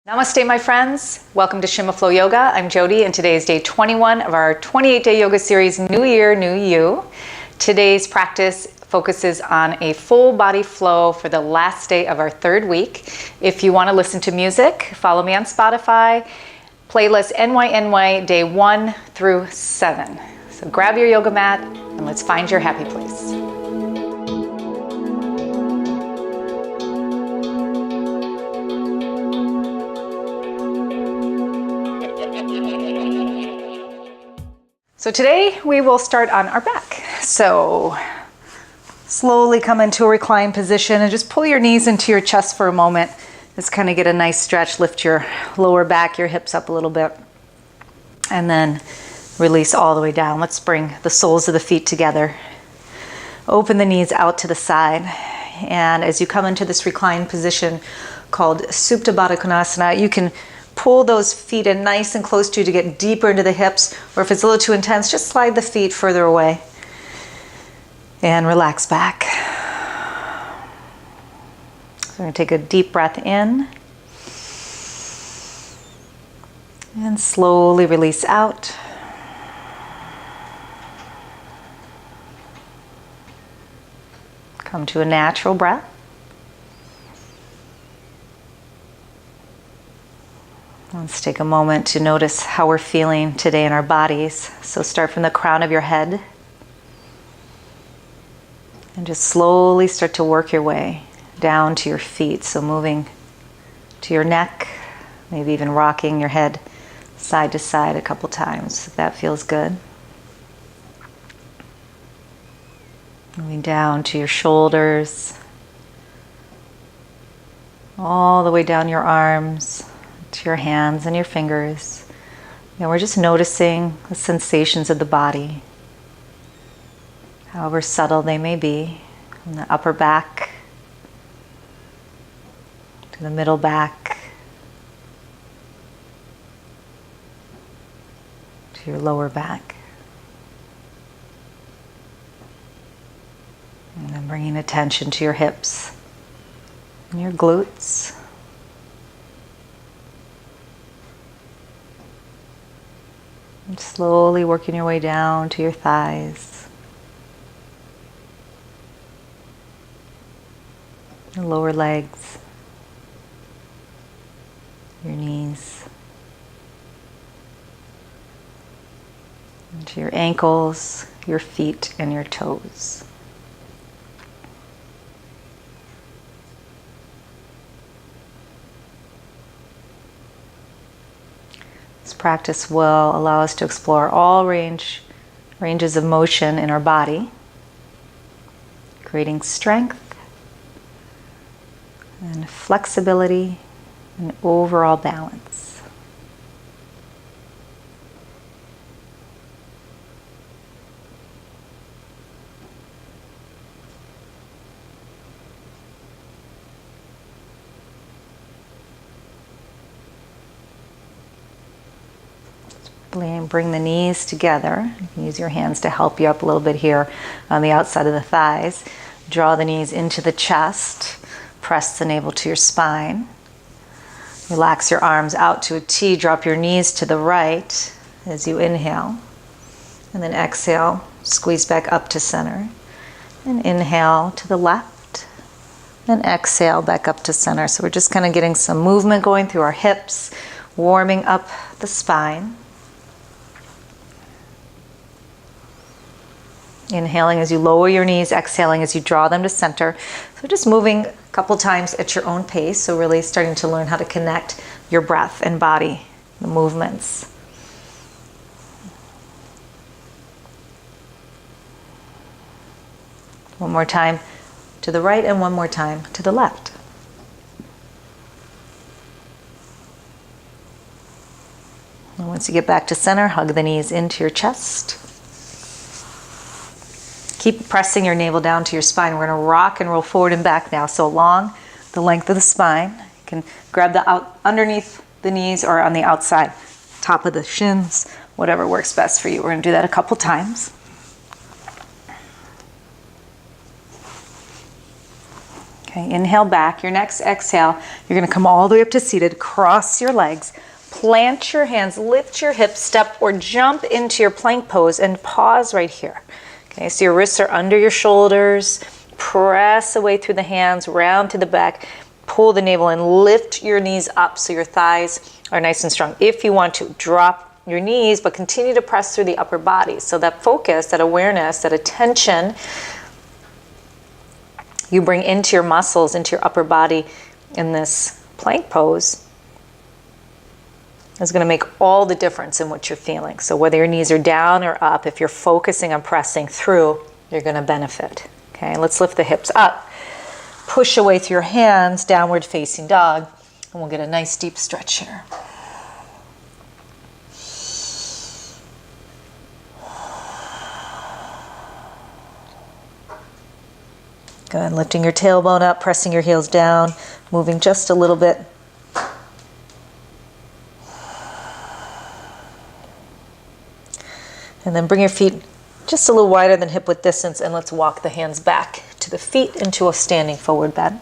Namaste, my friends. Welcome to Shimaflowyoga. I'm Jodi, and today is day 21 of our 28-day yoga series, New Year, New You. Today's practice focuses on a full body flow for the last day of our third week. If you want to listen to music, follow me on Spotify, playlist NYNY day 1 through 7. So grab your yoga mat and let's find your happy place. So today we will start on our back. So slowly come into a reclined position and just pull your knees into your chest for a moment. Just kind of get a nice stretch, lift your lower back, your hips up a little bit, and then release all the way down. Let's bring the soles of the feet together. Open the knees out to the side. And as you come into this reclined position called Supta Baddha Konasana, you can pull those feet in nice and close to you to get deeper into the hips, or if it's a little too intense, just slide the feet further away and relax back. So we're going to take a deep breath in and slowly release out. Come to a natural breath. Let's take a moment to notice how we're feeling today in our bodies. So start from the crown of your head and just slowly start to work your way down to your feet. So moving to your neck, maybe even rocking your head side to side a couple times if that feels good. Moving down to your shoulders, all the way down your arms, to your hands and your fingers. And we're just noticing the sensations of the body, however subtle they may be, from the upper back to the middle back to your lower back. And then bringing attention to your hips and your glutes. And slowly working your way down to your thighs, your lower legs, your knees, into your ankles, your feet, and your toes. This practice will allow us to explore all ranges of motion in our body, creating strength and flexibility and overall balance. Bring the knees together. You can use your hands to help you up a little bit here on the outside of the thighs. Draw the knees into the chest. Press the navel to your spine. Relax your arms out to a T. Drop your knees to the right as you inhale. And then exhale, squeeze back up to center. And inhale to the left. And exhale back up to center. So we're just kind of getting some movement going through our hips, warming up the spine. Inhaling as you lower your knees, exhaling as you draw them to center. So just moving a couple times at your own pace. So really starting to learn how to connect your breath and body, the movements. One more time to the right and one more time to the left. And once you get back to center, hug the knees into your chest. Keep pressing your navel down to your spine. We're going to rock and roll forward and back now. So along the length of the spine. You can grab the underneath the knees or on the outside, top of the shins, whatever works best for you. We're going to do that a couple times. Okay, inhale back. Your next exhale, you're going to come all the way up to seated, cross your legs, plant your hands, lift your hips, step or jump into your plank pose and pause right here. Okay, so your wrists are under your shoulders, press away through the hands, round to the back, pull the navel and lift your knees up so your thighs are nice and strong. If you want to, drop your knees, but continue to press through the upper body. So that focus, that awareness, that attention, you bring into your muscles, into your upper body in this plank pose is going to make all the difference in what you're feeling. So whether your knees are down or up, if you're focusing on pressing through, you're going to benefit. Okay, let's lift the hips up. Push away through your hands, downward facing dog, and we'll get a nice deep stretch here. Good, lifting your tailbone up, pressing your heels down, moving just a little bit. And then bring your feet just a little wider than hip width distance, and let's walk the hands back to the feet into a standing forward bend.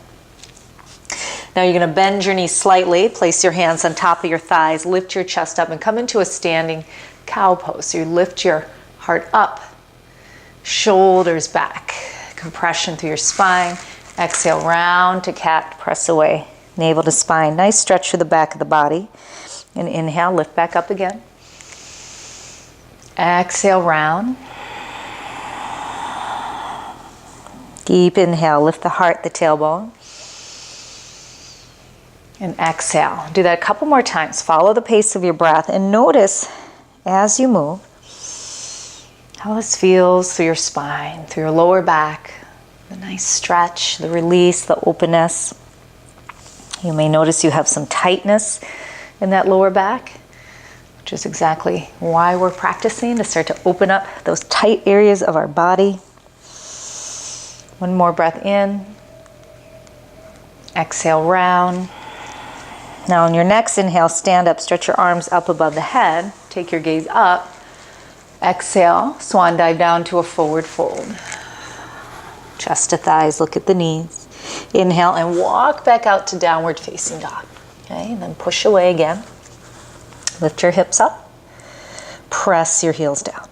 Now you're going to bend your knees slightly, place your hands on top of your thighs, lift your chest up and come into a standing cow pose. So you lift your heart up, shoulders back, compression through your spine. Exhale, round to cat, press away, navel to spine. Nice stretch through the back of the body. And inhale, lift back up again. Exhale, round. Deep inhale, lift the heart, the tailbone. And exhale. Do that a couple more times. Follow the pace of your breath and notice as you move how this feels through your spine, through your lower back. The nice stretch, the release, the openness. You may notice you have some tightness in that lower back, which is exactly why we're practicing, to start to open up those tight areas of our body. One more breath in. Exhale, round. Now on your next inhale, stand up, stretch your arms up above the head. Take your gaze up. Exhale, swan dive down to a forward fold. Chest to thighs, look at the knees. Inhale and walk back out to downward facing dog. Okay, and then push away again. Lift your hips up. Press your heels down.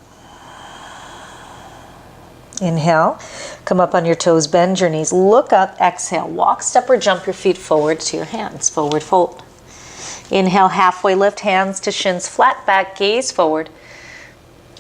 Inhale, come up on your toes, bend your knees, look up, exhale, walk, step or jump your feet forward to your hands, forward fold. Inhale, halfway lift, hands to shins, flat back, gaze forward.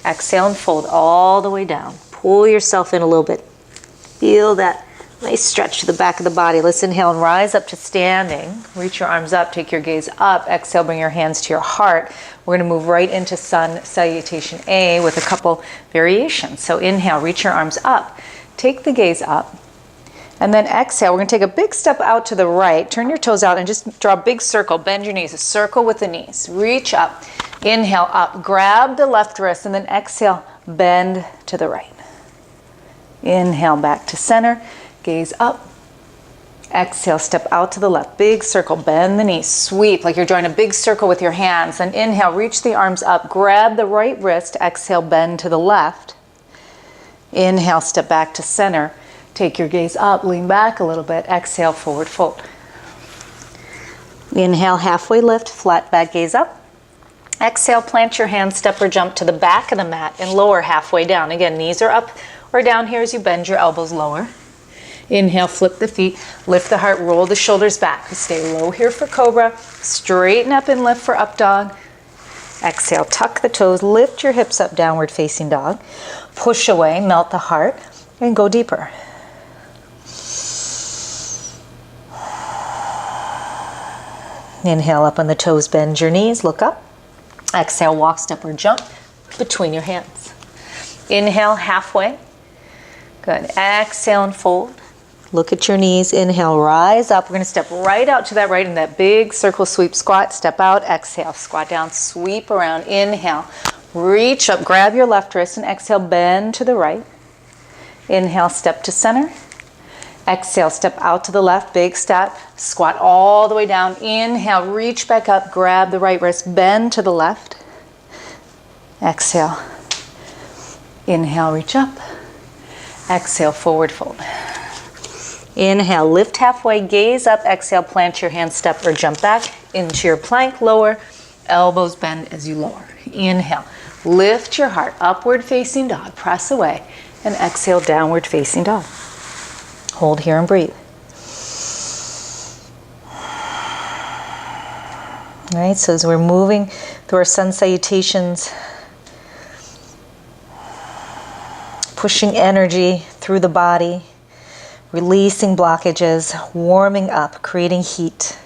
Exhale and fold all the way down. Pull yourself in a little bit. Feel that nice stretch to the back of the body. Let's inhale and rise up to standing. Reach your arms up, take your gaze up. Exhale, bring your hands to your heart. We're going to move right into Sun Salutation A with a couple variations. So inhale, reach your arms up. Take the gaze up. And then exhale, we're going to take a big step out to the right. Turn your toes out and just draw a big circle. Bend your knees, a circle with the knees. Reach up. Inhale up. Grab the left wrist and then exhale, bend to the right. Inhale back to center. Gaze up. Exhale, step out to the left. Big circle, bend the knees, sweep like you're drawing a big circle with your hands. Then inhale, reach the arms up, grab the right wrist, exhale, bend to the left. Inhale, step back to center. Take your gaze up, lean back a little bit. Exhale, forward fold. Inhale, halfway lift, flat back gaze up. Exhale, plant your hands, step or jump to the back of the mat and lower halfway down. Again, knees are up or down here as you bend your elbows lower. Inhale, flip the feet, lift the heart, roll the shoulders back. Stay low here for cobra. Straighten up and lift for up dog. Exhale, tuck the toes, lift your hips up, downward facing dog. Push away, melt the heart, and go deeper. Inhale up on the toes, bend your knees, look up. Exhale, walk, step, or jump between your hands. Inhale, halfway. Good. Exhale and fold. Look at your knees. Inhale, rise up. We're going to step right out to that right in that big circle sweep squat. Step out, exhale, squat down, sweep around. Inhale, reach up, grab your left wrist and exhale, bend to the right. Inhale, step to center. Exhale, step out to the left, big step, squat all the way down. Inhale, reach back up, grab the right wrist, bend to the left. Exhale. Inhale, reach up. Exhale, forward fold. Inhale, lift halfway, gaze up. Exhale, plant your hands, step or jump back into your plank. Lower, elbows bend as you lower. Inhale, lift your heart, upward facing dog. Press away. And exhale, downward facing dog. Hold here and breathe. All right, so as we're moving through our sun salutations, pushing energy through the body, releasing blockages, warming up, creating heat.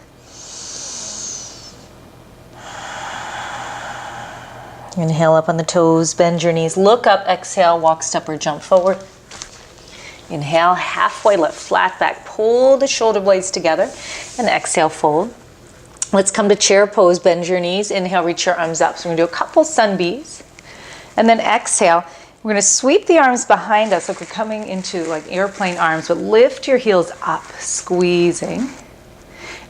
Inhale up on the toes, bend your knees, look up, exhale, walk, step, or jump forward. Inhale, halfway lift, flat back, pull the shoulder blades together, and exhale, fold. Let's come to chair pose, bend your knees, inhale, reach your arms up. So we're gonna do a couple sun bees, and then exhale, we're gonna sweep the arms behind us like we're coming into like airplane arms, but lift your heels up, squeezing.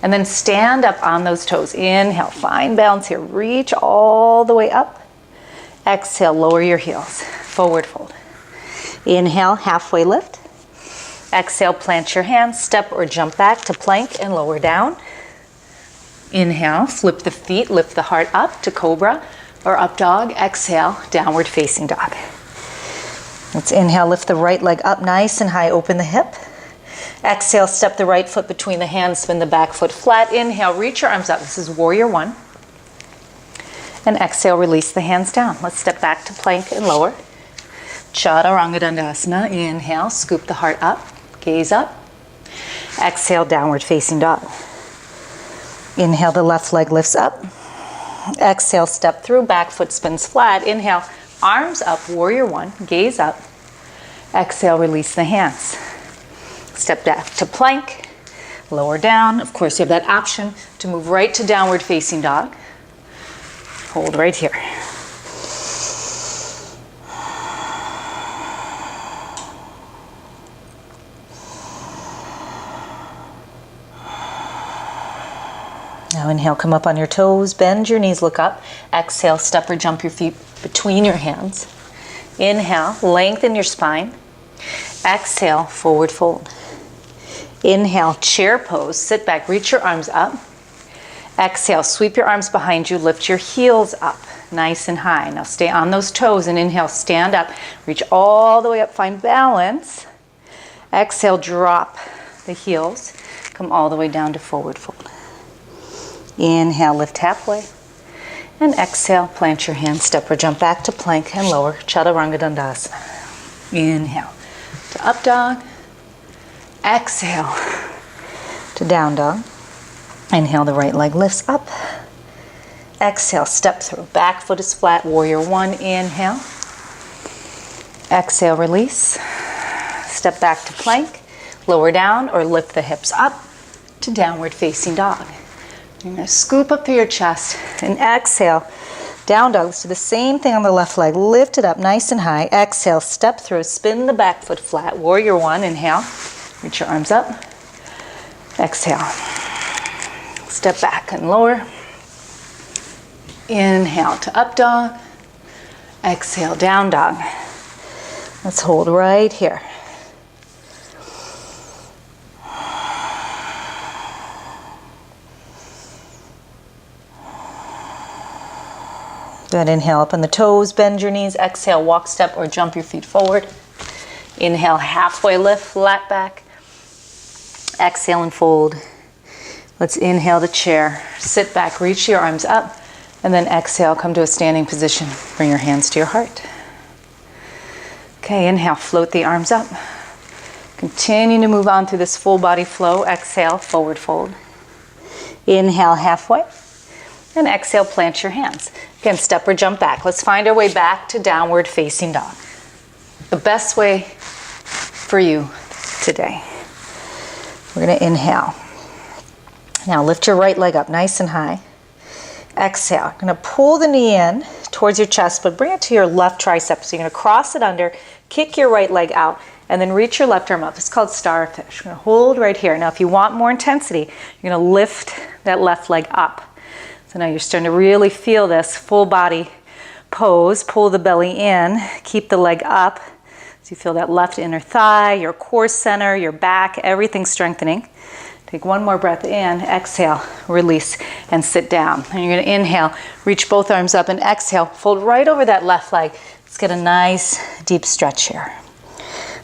And then stand up on those toes. Inhale, find balance here, reach all the way up. Exhale, lower your heels, forward fold. Inhale, halfway lift. Exhale, plant your hands, step or jump back to plank and lower down. Inhale, flip the feet, lift the heart up to cobra or up dog. Exhale, downward facing dog. Let's inhale, lift the right leg up nice and high, open the hip. Exhale, step the right foot between the hands, spin the back foot flat. Inhale, reach your arms up. This is warrior one. And exhale, release the hands down. Let's step back to plank and lower. Chaturanga Dandasana. Inhale, scoop the heart up, gaze up. Exhale, downward facing dog. Inhale, the left leg lifts up. Exhale, step through, back foot spins flat. Inhale, arms up, warrior one, gaze up. Exhale, release the hands. Step back to plank, lower down. Of course, you have that option to move right to downward facing dog. Hold right here. Now inhale, come up on your toes, bend your knees, look up. Exhale, step or jump your feet between your hands. Inhale, lengthen your spine. Exhale, forward fold. Inhale, chair pose, sit back, reach your arms up. Exhale, sweep your arms behind you, lift your heels up, nice and high. Now stay on those toes and inhale, stand up, reach all the way up, find balance. Exhale, drop the heels, come all the way down to forward fold. Inhale, lift halfway. And exhale, plant your hands, step or jump back to plank and lower, Chaturanga Dandasana. Inhale to up dog. Exhale to down dog. Inhale, the right leg lifts up. Exhale, step through. Back foot is flat, warrior one. Inhale. Exhale, release. Step back to plank. Lower down or lift the hips up to downward facing dog. You're going to scoop up through your chest and exhale. Down dog. Let's do the same thing on the left leg. Lift it up nice and high. Exhale, step through. Spin the back foot flat. Warrior one. Inhale. Reach your arms up. Exhale. Step back and lower. Inhale to up dog. Exhale, down dog. Let's hold right here. Good. Inhale up on the toes, bend your knees. Exhale, walk, step, or jump your feet forward. Inhale, halfway lift, flat back. Exhale and fold. Let's inhale to chair. Sit back, reach your arms up, and then exhale, come to a standing position. Bring your hands to your heart. Okay, inhale, float the arms up. Continue to move on through this full body flow. Exhale, forward fold. Inhale, halfway. And exhale, plant your hands. Again, step or jump back. Let's find our way back to downward facing dog. The best way for you today. We're going to inhale. Now lift your right leg up nice and high. Exhale. You're going to pull the knee in towards your chest, but bring it to your left tricep. So you're going to cross it under, kick your right leg out, and then reach your left arm up. It's called starfish. You're going to hold right here. Now if you want more intensity, you're going to lift that left leg up. So now you're starting to really feel this full body pose. Pull the belly in, keep the leg up. So you feel that left inner thigh, your core center, your back, everything strengthening. Take one more breath in, exhale, release, and sit down. And you're gonna inhale, reach both arms up, and exhale, fold right over that left leg. Let's get a nice deep stretch here.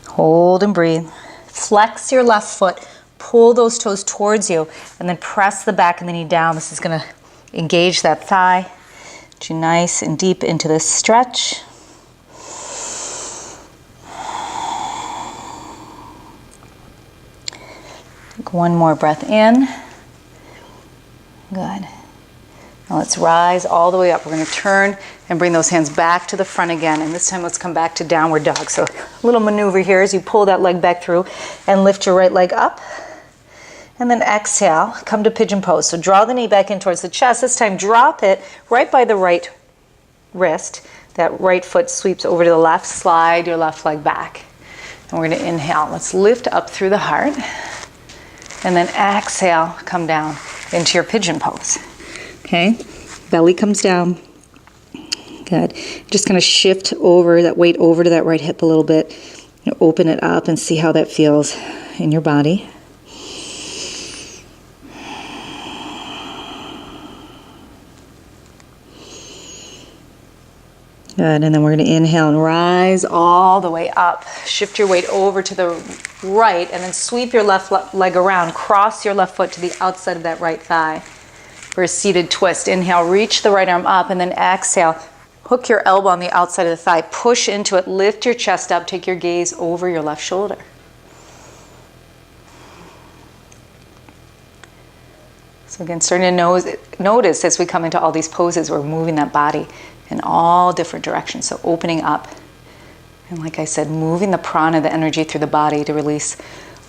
Hold and breathe. Flex your left foot, pull those toes towards you, and then press the back of the knee down. This is gonna engage that thigh. Get you nice and deep into this stretch. Take one more breath in. Good. Now let's rise all the way up. We're going to turn and bring those hands back to the front again. And this time let's come back to downward dog. So a little maneuver here as you pull that leg back through and lift your right leg up. And then exhale, come to pigeon pose. So draw the knee back in towards the chest. This time drop it right by the right wrist. That right foot sweeps over to the left. Slide your left leg back. And we're going to inhale. Let's lift up through the heart. And then exhale, come down into your pigeon pose. Okay, belly comes down. Good. Just going to shift over that weight over to that right hip a little bit. Open it up and see how that feels in your body. Good, and then we're going to inhale and rise all the way up. Shift your weight over to the right and then sweep your left leg around. Cross your left foot to the outside of that right thigh for a seated twist. Inhale, reach the right arm up, and then exhale. Hook your elbow on the outside of the thigh. Push into it. Lift your chest up. Take your gaze over your left shoulder. So again, starting to notice as we come into all these poses, we're moving that body in all different directions. So opening up. And like I said, moving the prana, the energy through the body to release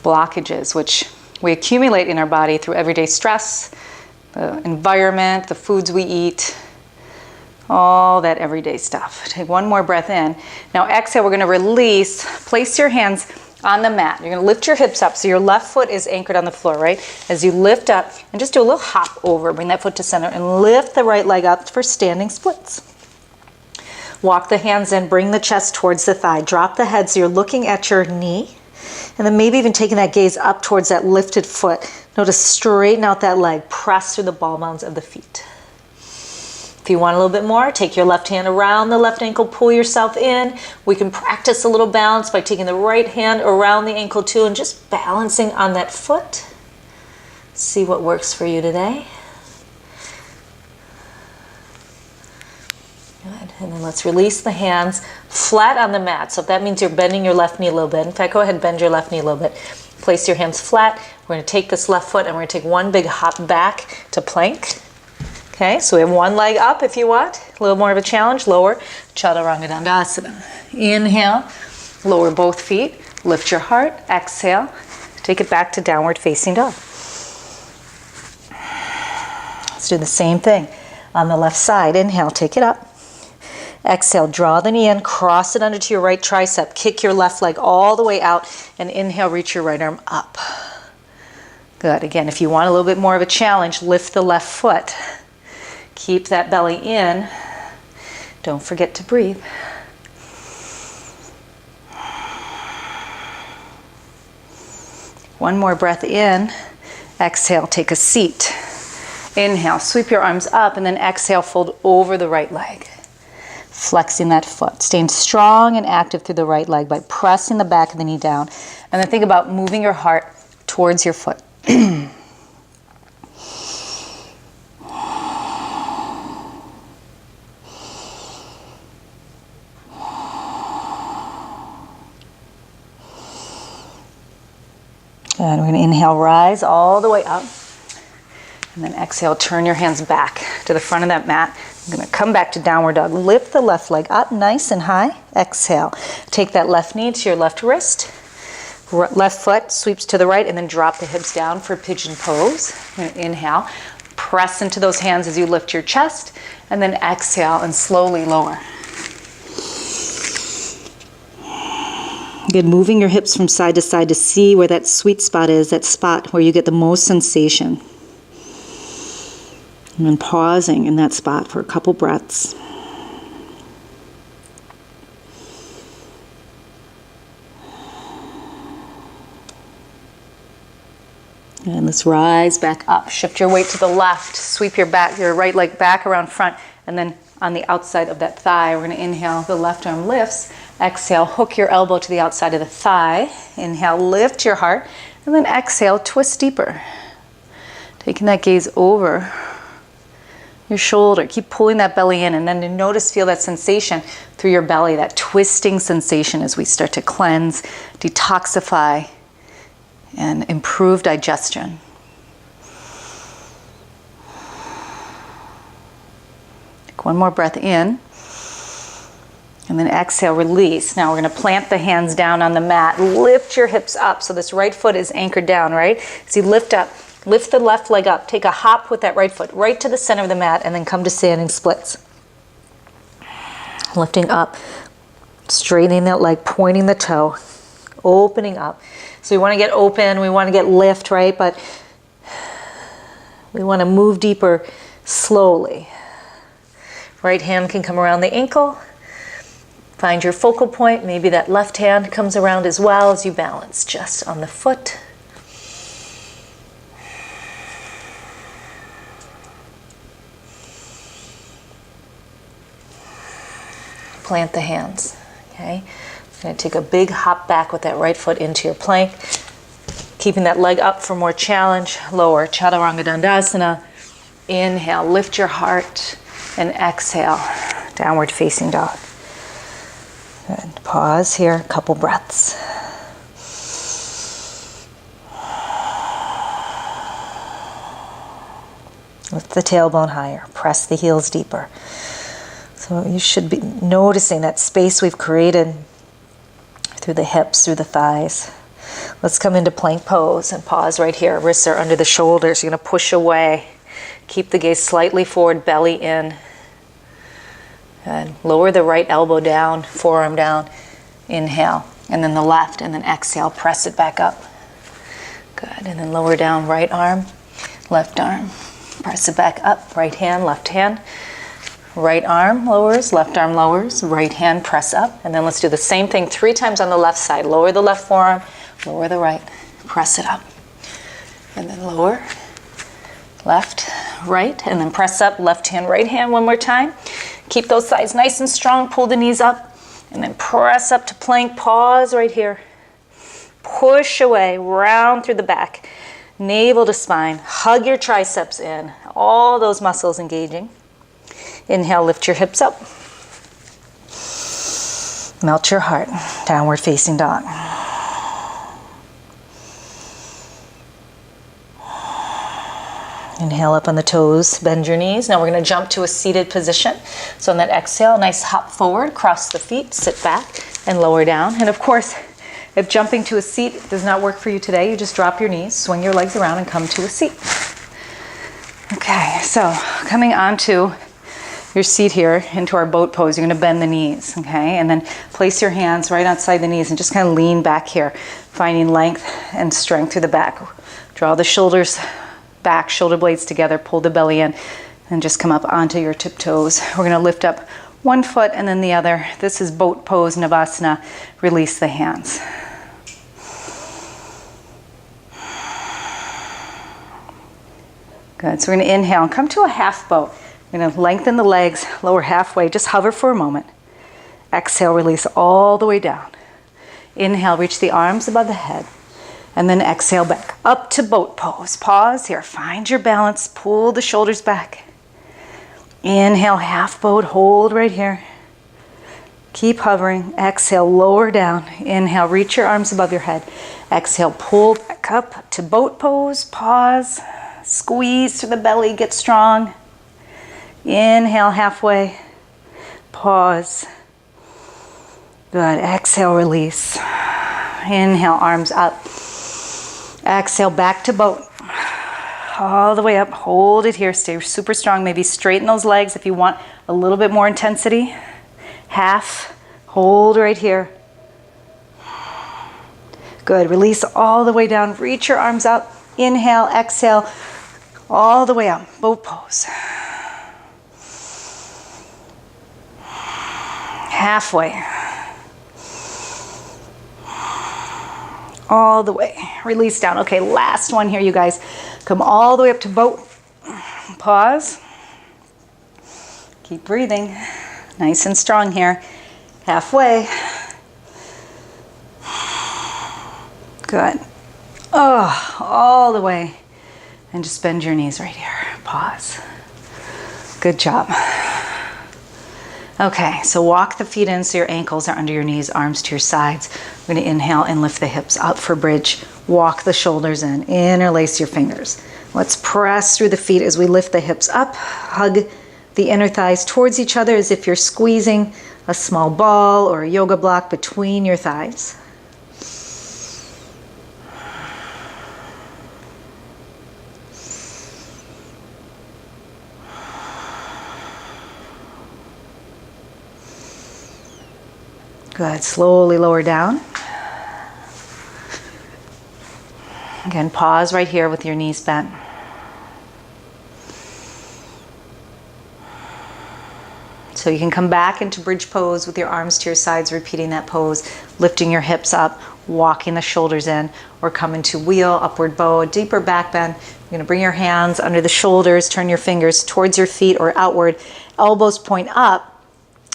blockages, which we accumulate in our body through everyday stress, the environment, the foods we eat, all that everyday stuff. Take one more breath in. Now exhale, we're going to release. Place your hands on the mat. You're going to lift your hips up so your left foot is anchored on the floor, right? As you lift up, and just do a little hop over, bring that foot to center, and lift the right leg up for standing splits. Walk the hands in, bring the chest towards the thigh. Drop the head so you're looking at your knee. And then maybe even taking that gaze up towards that lifted foot. Notice straighten out that leg. Press through the ball mounds of the feet. If you want a little bit more, take your left hand around the left ankle, pull yourself in. We can practice a little balance by taking the right hand around the ankle too and just balancing on that foot. See what works for you today. Good. And then let's release the hands flat on the mat. So if that means you're bending your left knee a little bit, in fact, go ahead and bend your left knee a little bit. Place your hands flat. We're going to take this left foot and we're going to take one big hop back to plank. Okay, so we have one leg up if you want. A little more of a challenge. Lower, Chaturanga Dandasana. Inhale, lower both feet. Lift your heart. Exhale. Take it back to downward facing dog. Let's do the same thing on the left side. Inhale, take it up. Exhale, draw the knee in, cross it under to your right tricep. Kick your left leg all the way out, and inhale, reach your right arm up. Good. Again, if you want a little bit more of a challenge, lift the left foot. Keep that belly in. Don't forget to breathe. One more breath in. Exhale, take a seat. Inhale, sweep your arms up, and then exhale, fold over the right leg. Flexing that foot, staying strong and active through the right leg by pressing the back of the knee down. And then think about moving your heart towards your foot. Good. We're going to inhale, rise all the way up. And then exhale, turn your hands back to the front of that mat. I'm going to come back to downward dog. Lift the left leg up nice and high. Exhale. Take that left knee to your left wrist. Left foot sweeps to the right and then drop the hips down for pigeon pose. Inhale. Press into those hands as you lift your chest. And then exhale and slowly lower. Again, moving your hips from side to see where that sweet spot is, that spot where you get the most sensation. And then pausing in that spot for a couple breaths. And let's rise back up. Shift your weight to the left. Sweep your right leg back around front. And then on the outside of that thigh, we're going to inhale, the left arm lifts. Exhale, hook your elbow to the outside of the thigh. Inhale, lift your heart. And then exhale, twist deeper. Taking that gaze over your shoulder. Keep pulling that belly in, and then notice, feel that sensation through your belly, that twisting sensation as we start to cleanse, detoxify, and improve digestion. Take one more breath in, and then exhale, release. Now we're going to plant the hands down on the mat. Lift your hips up so this right foot is anchored down, right? So you lift up. Lift the left leg up. Take a hop with that right foot right to the center of the mat, and then come to standing splits. Lifting up, straightening that leg, pointing the toe, opening up. So we want to get open, we want to get lift, right? But we want to move deeper slowly. Right hand can come around the ankle. Find your focal point. Maybe that left hand comes around as well as you balance just on the foot. Plant the hands, okay? You're going to take a big hop back with that right foot into your plank, keeping that leg up for more challenge. Lower, Chaturanga Dandasana. Inhale, lift your heart, and exhale, downward facing dog. Good. Pause here, a couple breaths. Lift the tailbone higher, press the heels deeper. So you should be noticing that space we've created through the hips, through the thighs. Let's come into plank pose and pause right here. Wrists are under the shoulders. You're going to push away. Keep the gaze slightly forward, belly in. Good. Lower the right elbow down, forearm down. Inhale. And then the left, and then exhale. Press it back up. Good. And then lower down, right arm, left arm. Press it back up. Right hand, left hand. Right arm lowers, left arm lowers, right hand press up. And then let's do the same thing 3 times on the left side. Lower the left forearm, lower the right, press it up. And then lower, left, right, and then press up, left hand, right hand one more time. Keep those thighs nice and strong, pull the knees up, and then press up to plank. Pause right here. Push away, round through the back, navel to spine. Hug your triceps in, all those muscles engaging. Inhale, lift your hips up. Melt your heart, downward facing dog. Inhale up on the toes, bend your knees. Now we're going to jump to a seated position. So on that exhale, nice hop forward, cross the feet, sit back, and lower down. And of course, if jumping to a seat does not work for you today, you just drop your knees, swing your legs around, and come to a seat. Okay, so coming onto your seat here into our boat pose, you're going to bend the knees, okay? And then place your hands right outside the knees and just kind of lean back here, finding length and strength through the back. Draw the shoulders back, shoulder blades together, pull the belly in, and just come up onto your tiptoes. We're going to lift up one foot and then the other. This is boat pose, Navasana. Release the hands. Good, so we're going to inhale and come to a half boat. We're going to lengthen the legs, lower halfway, just hover for a moment. Exhale, release all the way down. Inhale, reach the arms above the head. And then exhale back up to boat pose. Pause here, find your balance, pull the shoulders back. Inhale, half boat, hold right here. Keep hovering. Exhale, lower down. Inhale, reach your arms above your head. Exhale, pull back up to boat pose. Pause, squeeze through the belly, get strong. Inhale halfway, pause. Good, exhale, release. Inhale, arms up. Exhale, back to boat. All the way up, hold it here, stay super strong. Maybe straighten those legs if you want a little bit more intensity. Half, hold right here. Good, release all the way down, reach your arms up. Inhale, exhale, all the way up, boat pose. Halfway. all the way. Release down. Okay, last one here, you guys. Come all the way up to boat. Pause. Keep breathing. Nice and strong here. Halfway. Good. Oh, all the way. And just bend your knees right here. Pause. Good job. Okay, so walk the feet in so your ankles are under your knees, arms to your sides. We're going to inhale and lift the hips up for bridge. Walk the shoulders in. Interlace your fingers. Let's press through the feet as we lift the hips up. Hug the inner thighs towards each other as if you're squeezing a small ball or a yoga block between your thighs. Good. Slowly lower down. Again, pause right here with your knees bent. So you can come back into bridge pose with your arms to your sides, repeating that pose, lifting your hips up, walking the shoulders in, or come into wheel, upward bow, a deeper back bend. You're going to bring your hands under the shoulders, turn your fingers towards your feet or outward, elbows point up.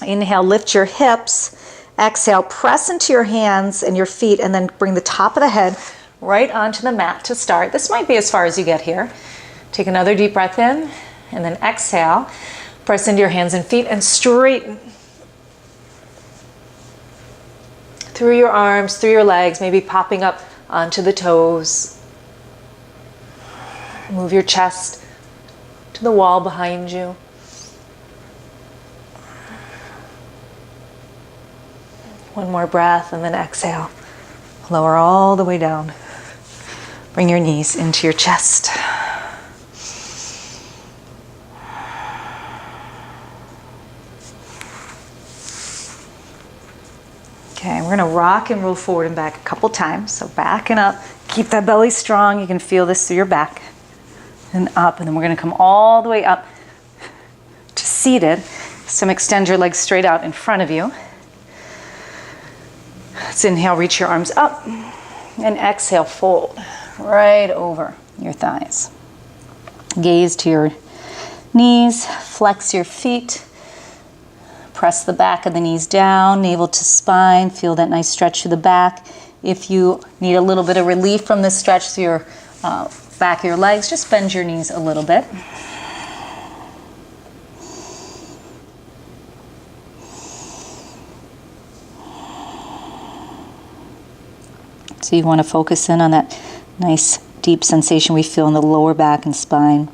Inhale, lift your hips. Exhale, press into your hands and your feet, and then bring the top of the head right onto the mat to start. This might be as far as you get here. Take another deep breath in, and then exhale. Press into your hands and feet and straighten. Through your arms, through your legs, maybe popping up onto the toes. Move your chest to the wall behind you. One more breath and then exhale. Lower all the way down. Bring your knees into your chest. Okay, we're going to rock and roll forward and back a couple times. So backing up, keep that belly strong. You can feel this through your back and up. And then we're going to come all the way up to seated. So extend your legs straight out in front of you. Let's inhale, reach your arms up. And exhale, fold right over your thighs. Gaze to your knees, flex your feet. Press the back of the knees down, navel to spine. Feel that nice stretch to the back. If you need a little bit of relief from this stretch through your back of your legs, just bend your knees a little bit. So you want to focus in on that nice deep sensation we feel in the lower back and spine.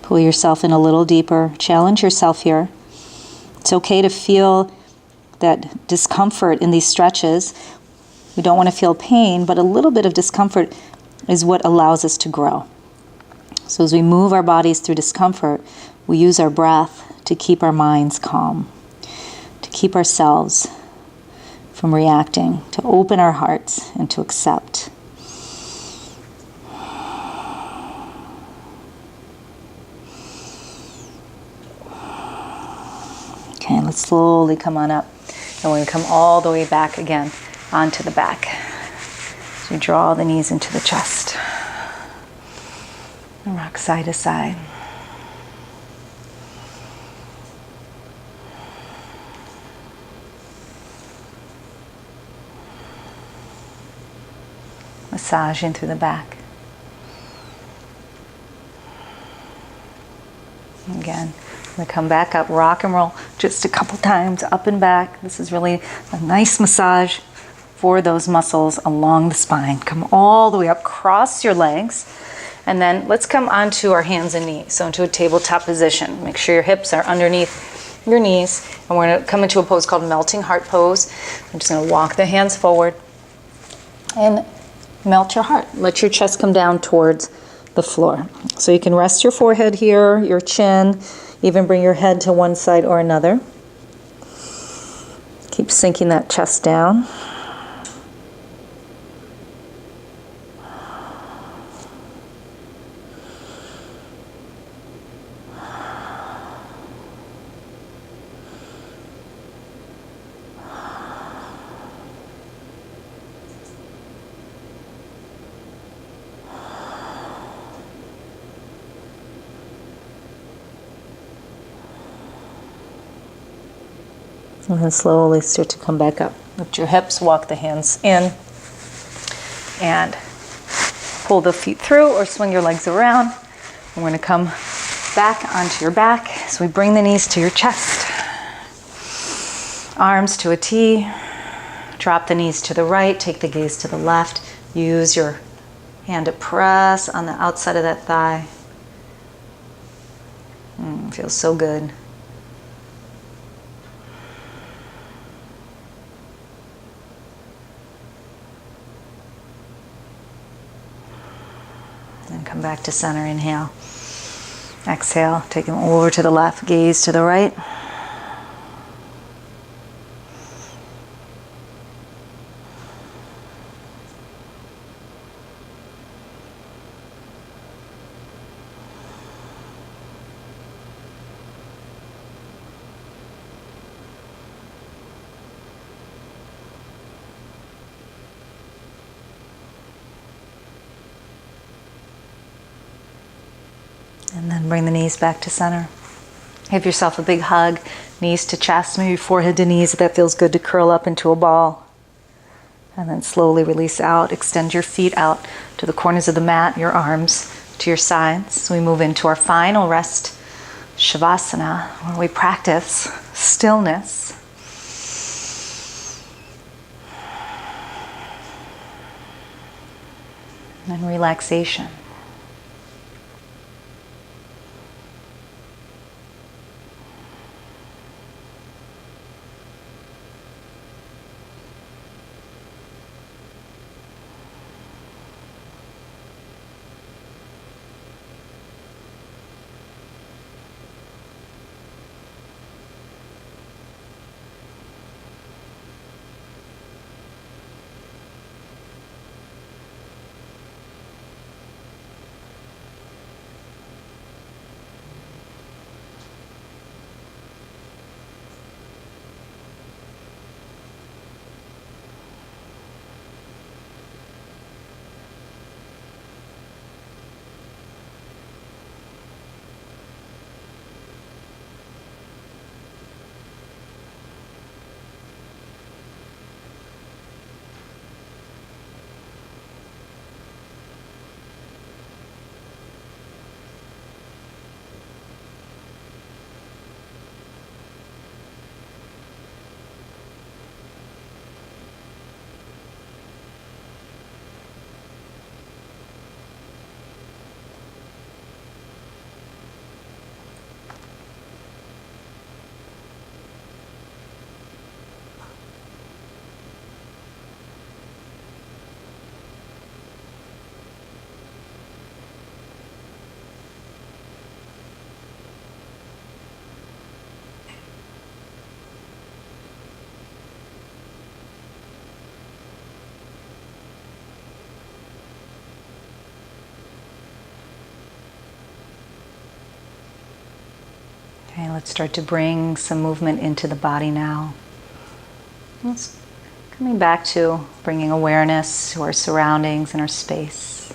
Pull yourself in a little deeper. Challenge yourself here. It's okay to feel that discomfort in these stretches. We don't want to feel pain, but a little bit of discomfort is what allows us to grow. So as we move our bodies through discomfort, we use our breath to keep our minds calm, to keep ourselves from reacting, to open our hearts and to accept. Okay, let's slowly come on up. And we're going to come all the way back again onto the back. So you draw the knees into the chest. And rock side to side. Massaging through the back. Again. I'm going to come back up, rock and roll just a couple times, up and back. This is really a nice massage for those muscles along the spine. Come all the way up, cross your legs, and then let's come onto our hands and knees, so into a tabletop position. Make sure your hips are underneath your knees, and we're going to come into a pose called melting heart pose. I'm just going to walk the hands forward and melt your heart. Let your chest come down towards the floor. So you can rest your forehead here, your chin, even bring your head to one side or another. Keep sinking that chest down. And then slowly start to come back up. Lift your hips, walk the hands in, and pull the feet through or swing your legs around. We're going to come back onto your back. So we bring the knees to your chest. Arms to a T. Drop the knees to the right. Take the gaze to the left. Use your hand to press on the outside of that thigh. Feels so good. Then come back to center, inhale. Exhale, take them over to the left, gaze to the right. And then bring the knees back to center. Give yourself a big hug, knees to chest, maybe forehead to knees if that feels good, to curl up into a ball. And then slowly release out. Extend your feet out to the corners of the mat, your arms to your sides. So we move into our final rest, Shavasana, where we practice stillness. And relaxation. Okay, let's start to bring some movement into the body now. Let's coming back to bringing awareness to our surroundings and our space.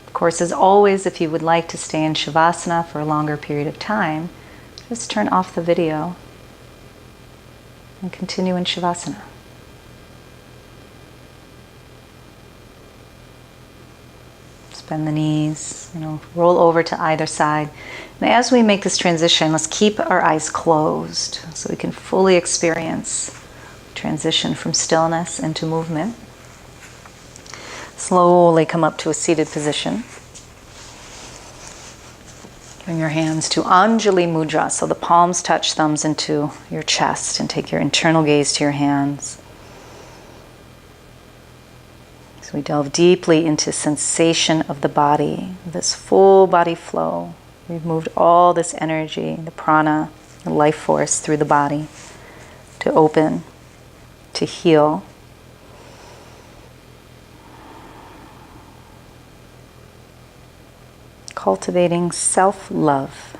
Of course, as always, if you would like to stay in Shavasana for a longer period of time, just turn off the video and continue in Shavasana. Bend the knees, roll over to either side. And as we make this transition, let's keep our eyes closed so we can fully experience transition from stillness into movement. Slowly come up to a seated position. Bring your hands to Anjali Mudra, so the palms touch thumbs into your chest, and take your internal gaze to your hands. So we delve deeply into sensation of the body, this full body flow. We've moved all this energy, the prana, the life force through the body to open, to heal. Cultivating self-love.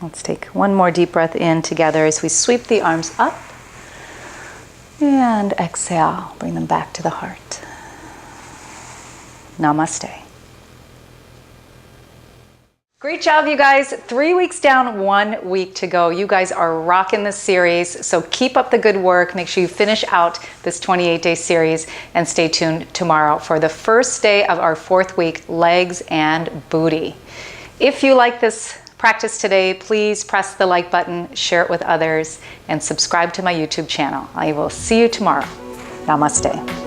Let's take one more deep breath in together as we sweep the arms up. And exhale, bring them back to the heart. Namaste. Great job, you guys. 3 weeks down, 1 week to go. You guys are rocking this series, so keep up the good work. Make sure you finish out this 28-day series and stay tuned tomorrow for the first day of our 4th week, legs and booty. If you like this practice today, please press the like button, share it with others, and subscribe to my YouTube channel. I will see you tomorrow. Namaste.